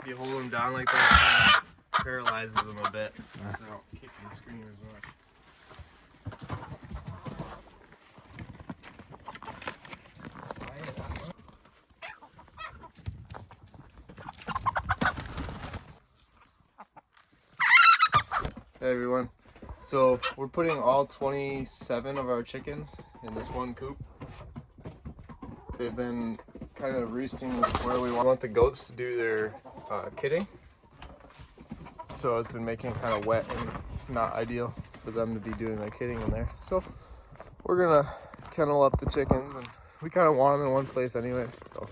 you hold them down like that, it kind of paralyzes them a bit. So they don't kick and scream as much. Hey everyone, so we're putting all 27 of our chickens in this one coop. They've been kind of roosting where we want the goats to do their kidding. So it's been making it kind of wet and not ideal for them to be doing their kidding in there. So we're gonna kennel up the chickens, and we kind of want them in one place anyways. So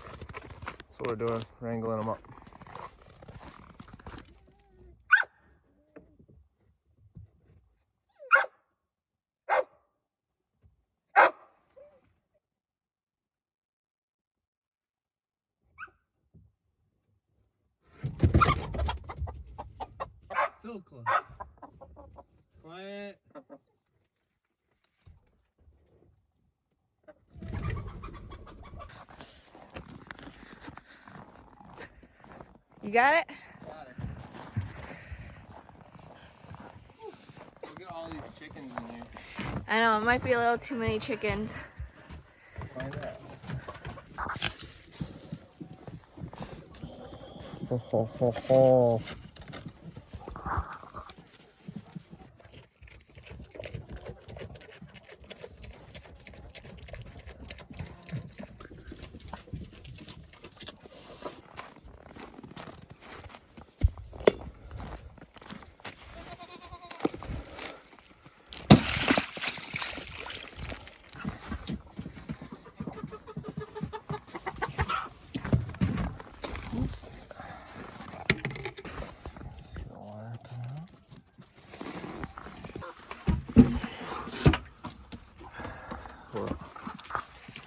that's what we're doing, wrangling them up. So close. Quiet. You got it? Got it. Look at all these chickens in here. I know, it might be a little too many chickens. Find out. Ho ho ho ho.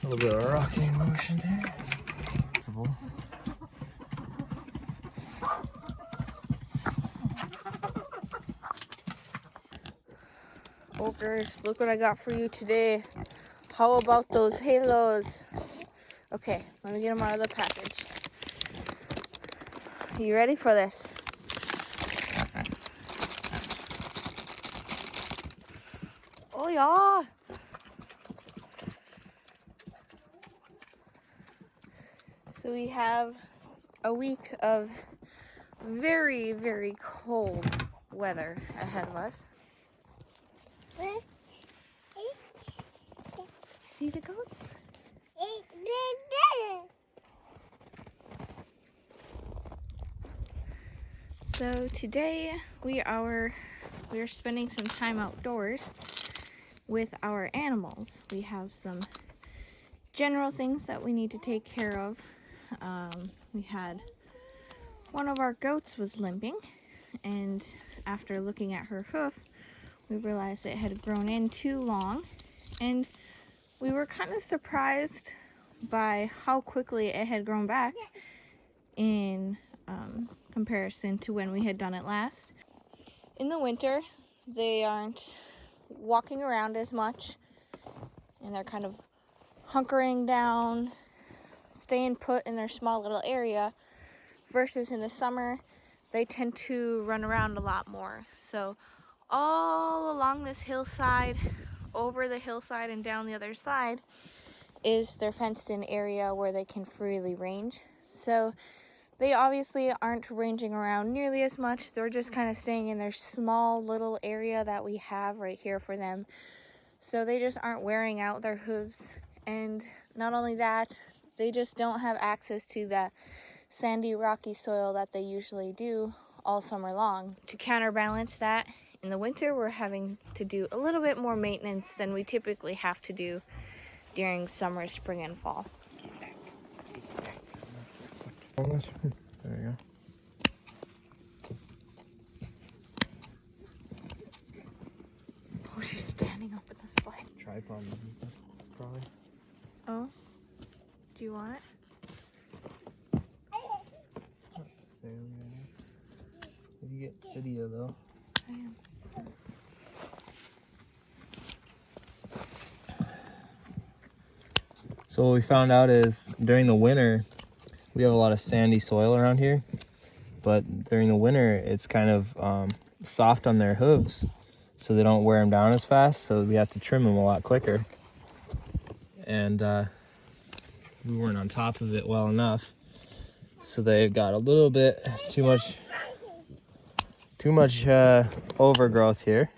A little bit of rocking motion there. Ogres, look what I got for you today. How about those halos? Okay, let me get them out of the package. Are you ready for this? Oh yeah! So we have a week of very, very cold weather ahead of us. See the goats? So today we are spending some time outdoors with our animals. We have some general things that we need to take care of. We had one of our goats was limping, and after looking at her hoof, we realized it had grown in too long, and we were kind of surprised by how quickly it had grown back in comparison to when we had done it last. In the winter, they aren't walking around as much, and they're kind of hunkering down, staying put in their small little area, versus in the summer, they tend to run around a lot more. So all along this hillside, over the hillside and down the other side, is their fenced-in area where they can freely range. So they obviously aren't ranging around nearly as much. They're just kind of staying in their small little area that we have right here for them. So they just aren't wearing out their hooves. And not only that, they just don't have access to that sandy, rocky soil that they usually do all summer long. To counterbalance that, in the winter, we're having to do a little bit more maintenance than we typically have to do during summer, spring, and fall. There you go. Oh, she's standing up in the slide. Tripod, probably. Oh, do you want it? Did you get video though? I am. So what we found out is during the winter, we have a lot of sandy soil around here. but during the winter it's kind of soft on their hooves, so they don't wear them down as fast, so we have to trim them a lot quicker. And we weren't on top of it well enough, so they've got a little bit too much overgrowth here.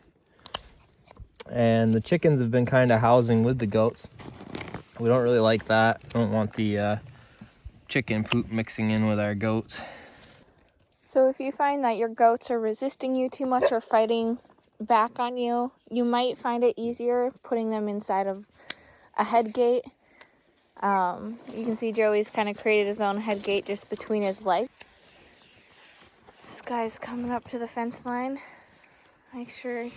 And the chickens have been kind of housing with the goats. We don't really like that. Don't want the chicken poop mixing in with our goats. So if you find that your goats are resisting you too much or fighting back on you, you might find it easier putting them inside of a head gate. You can see Joey's kind of created his own head gate just between his legs. This guy's coming up to the fence line. Make sure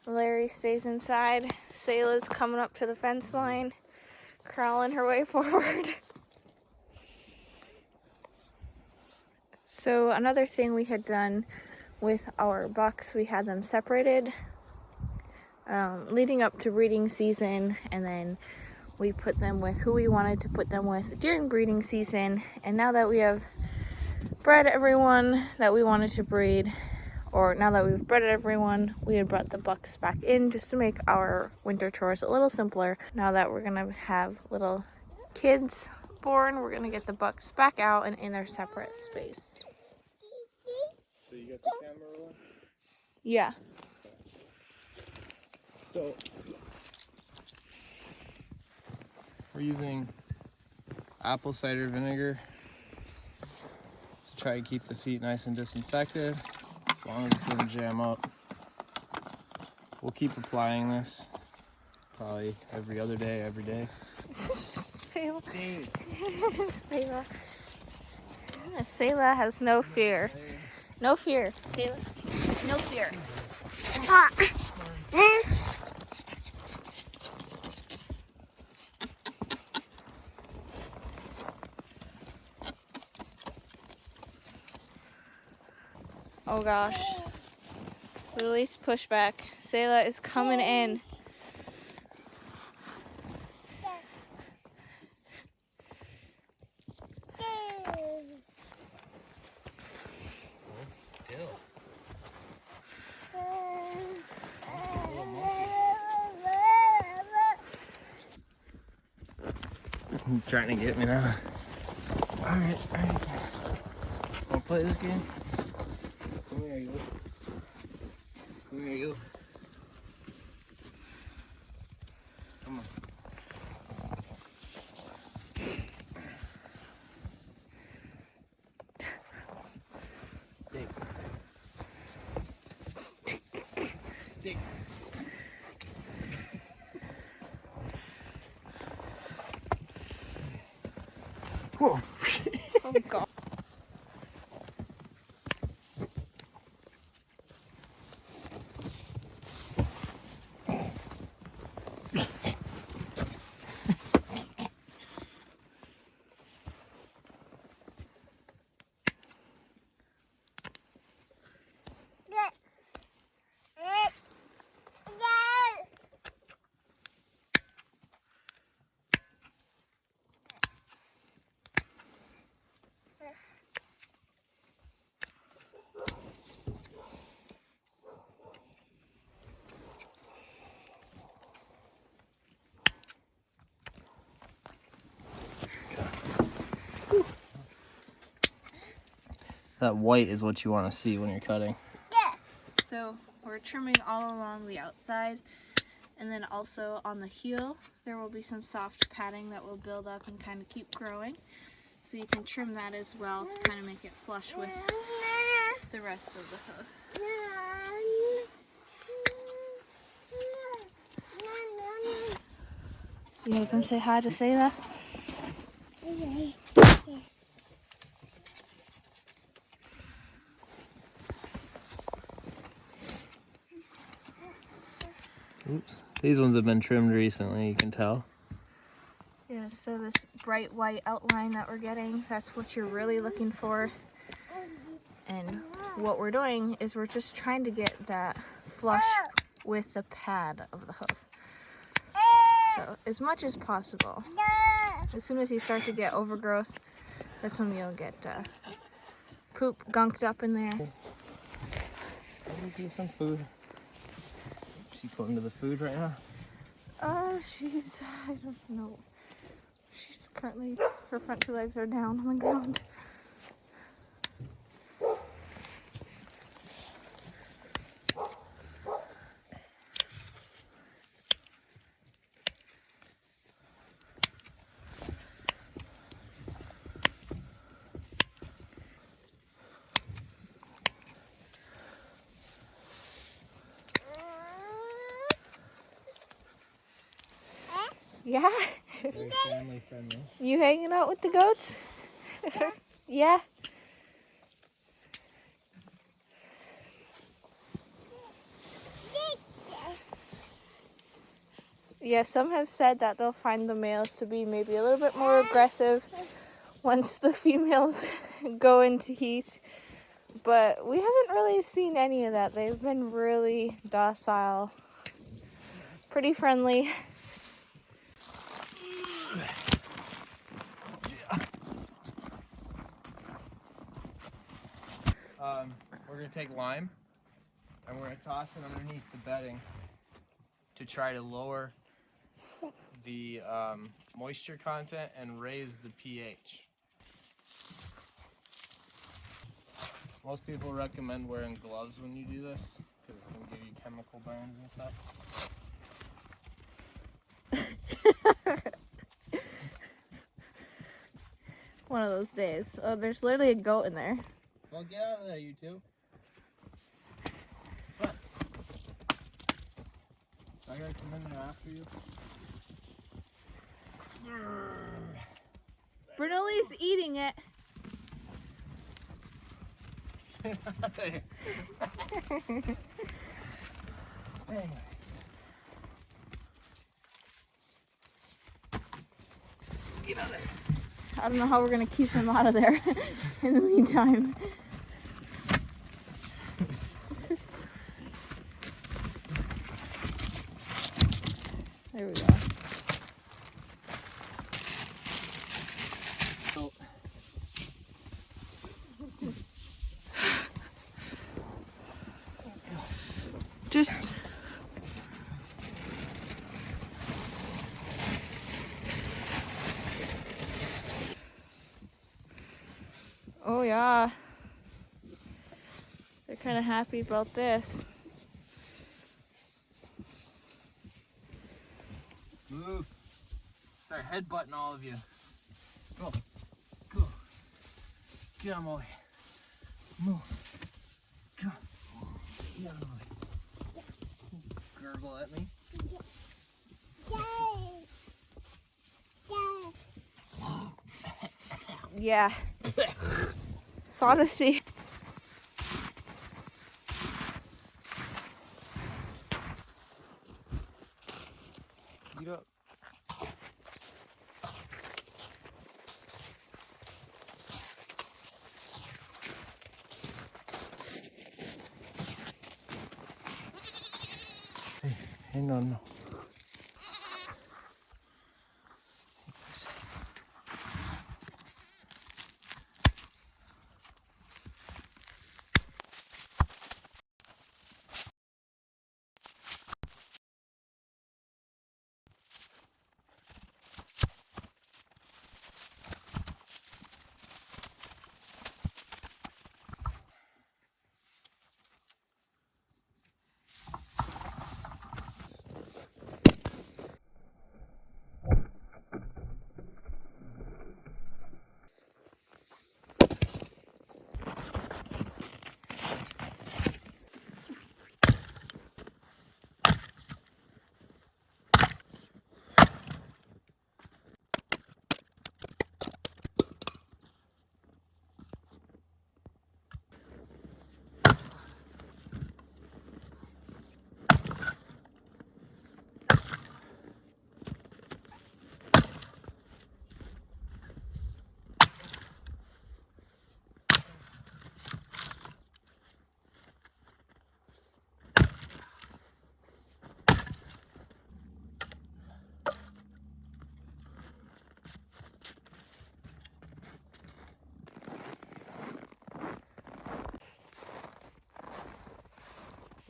Larry stays inside. Selah's coming up to the fence line, crawling her way forward. So another thing we had done with our bucks, we had them separated leading up to breeding season, and then we put them with who we wanted to put them with during breeding season. And now that we have bred everyone that we wanted to breed, or now that we've bred everyone, we had brought the bucks back in just to make our winter chores a little simpler. Now that we're gonna have little kids born, we're gonna get the bucks back out and in their separate space. So you got the camera rolling? Yeah. So we're using apple cider vinegar to try to keep the feet nice and disinfected, as long as it doesn't jam up. We'll keep applying this probably every other day, every day. Selah. Selah. Selah has no fear. No fear, Selah. No fear. Oh gosh. Release pushback. Selah is coming in. You're trying to get me now. Alright. Wanna play this game? Come here, you. Come here, you. Come on. Stick. Whoa. Oh god. That white is what you want to see when you're cutting. So we're trimming all along the outside, and then also on the heel there will be some soft padding that will build up and kind of keep growing. So you can trim that as well to kind of make it flush with the rest of the hoof. You gonna come say hi to Selah? Oops. These ones have been trimmed recently, you can tell. Yeah, so this bright white outline that we're getting, that's what you're really looking for. And what we're doing is we're just trying to get that flush with the pad of the hoof. So as much as possible. As soon as you start to get overgrowth, that's when you'll get poop gunked up in there. Let me do some food. She's going to the food right now. She's, I don't know. She's currently, her front two legs are down on the ground. Yeah. Very family friendly. You hanging out with the goats? Yeah. Yeah, some have said that they'll find the males to be maybe a little bit more aggressive once the females go into heat. But we haven't really seen any of that. They've been really docile, pretty friendly. We're gonna take lime and we're gonna toss it underneath the bedding to try to lower the moisture content and raise the pH. Most people recommend wearing gloves when you do this because it can give you chemical burns and stuff. One of those days. Oh, there's literally a goat in there. Well, get out of there, you two. Come on. I gotta come in there after you. Brunelli's eating it. Anyways. Get out of there. I don't know how we're gonna keep him out of there in the meantime. There we go. So, Just oh yeah. They're kind of happy about this. move. Start headbutting all of you. Go. Go. Get out of my way. Move. Come on. Get out of my way. Gurgle at me. Yeah. Sawdusty. Get up. Hey, no.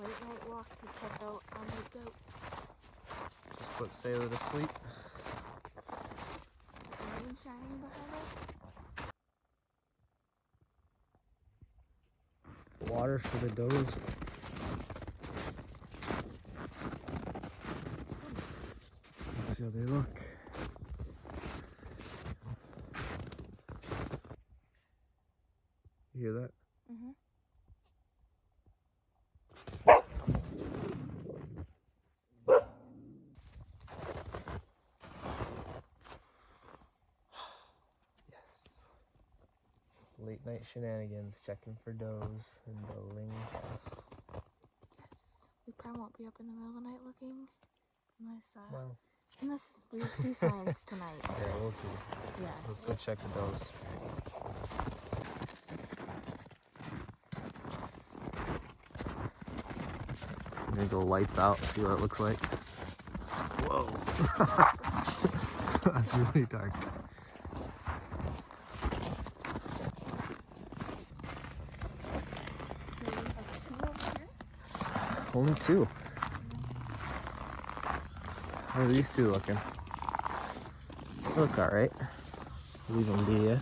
late night walk to check out on the goats. Just put Sailor to sleep. Moon shining behind us. Water for the does. Let's see how they look. You hear that? Mm-hmm. Yes. Late night shenanigans, checking for does and doelings. Yes. We probably won't be up in the middle of the night looking Well, unless we see signs tonight. yeah, we'll see. Yeah. Let's go check the does. I'm gonna go lights out, see what it looks like. Whoa. That's really dark. So we have 2 over here. Only 2. How are these 2 looking? They look alright. Leave them be, yeah.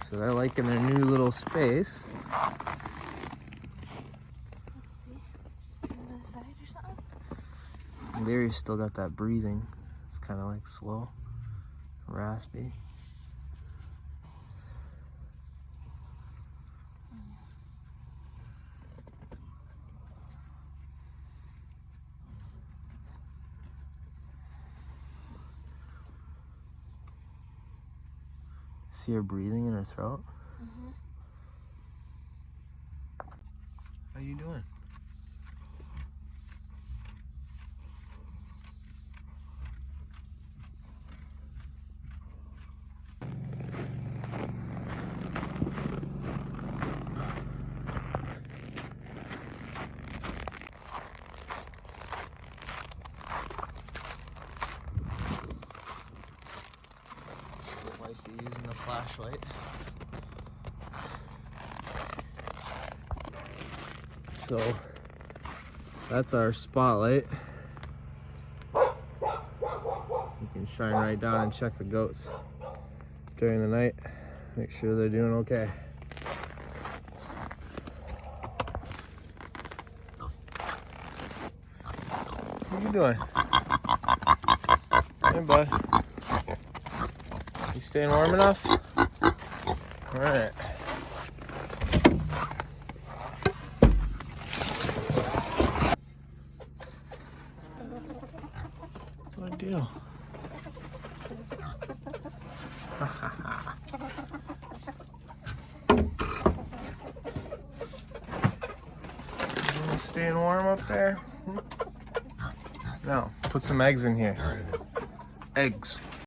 So they're liking their new little space. Just turn to the side or something. Larry's still got that breathing. It's kind of like slow, raspy. See her breathing in her throat? Mm-hmm. How you doing? Wifey using the flashlight. So that's our spotlight. You can shine right down and check the goats during the night. Make sure they're doing okay. What are you doing? Hey, bud. You staying warm enough? All right. Good deal. You staying warm up there? No. Put some eggs in here. Eggs.